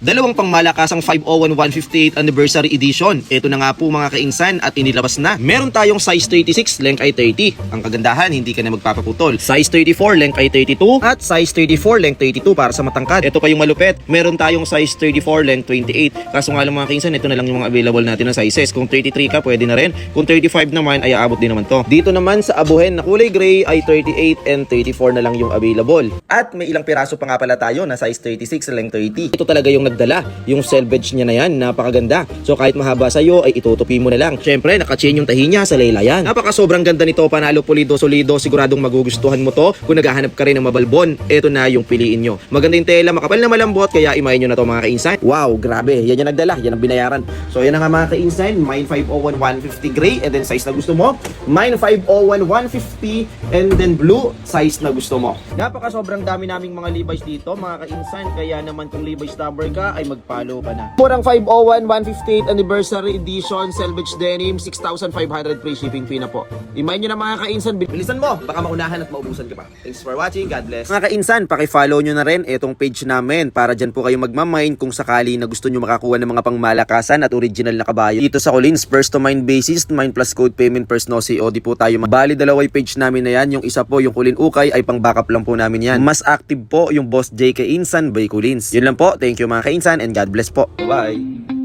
Dalawang pangmalakasang 501 158th Anniversary Edition. Ito na nga po mga kainsan at inilabas na. Meron tayong size 36, length ay 30. Ang kagandahan, hindi ka na magpapaputol. Size 34, length ay 32 at size 34, length 32 para sa matangkad. Ito pa yung malupit. Meron tayong size 34, length 28. Kaso nga lang mga kainsan, ito na lang yung mga available natin na sizes. Kung 33 ka, pwede na rin. Kung 35 naman, ay aabot din naman to. Dito naman sa abuhen na kulay gray ay 38 and 34 na lang yung available. At may ilang piraso pa nga pala tayo na size 36, length 30. Ito talaga yung nagdala. Yung selvage niya na yan, napakaganda. So kahit mahaba sa'yo, ay itutupi mo na lang. Syempre, naka-chain yung tahi niya sa laylayan. Napaka sobrang ganda nito, panalo, pulido, solido. Siguradong magugustuhan mo to. Kung naghahanap ka rin ng mabalbon, ito na yung piliin nyo. Maganda yung tela, makapal na malambot, kaya imayin nyo na to mga kainsan. Wow, grabe. Yan yung nagdala, yan ang binayaran. So yan na nga mga kainsan, Mine 501 150 gray, and then size na gusto mo. Mine 501 150, and then blue, size na gusto mo. Napaka sobrang dami naming mga Levi's dito mga kainsan, kaya naman kung Levi's lover ka, ay mag-follow ka na. Murang 501 158th Anniversary Edition Selvage Denim, 6,500 free shipping fee na po. Imayin nyo na mga kainsan, bilisan mo, baka maunahan at maubusan ka pa. Thanks for watching, God bless. Mga kainsan, paki-follow nyo na rin itong page namin para dyan po kayo magmamine kung sakali na gusto nyo makakuha ng mga pangmalakasan at original na kabayo. Dito sa Collins, first to mine basis, mine plus code payment first no COD po tayo. Bali, dalaway page namin na yan. Yung isa po, yung Kulin Ukay, ay pang backup lang po namin yan. Mas active po yung Boss JK Insan by Kulins. Yun lang po, thank you mga kainsan and God bless po. Bye!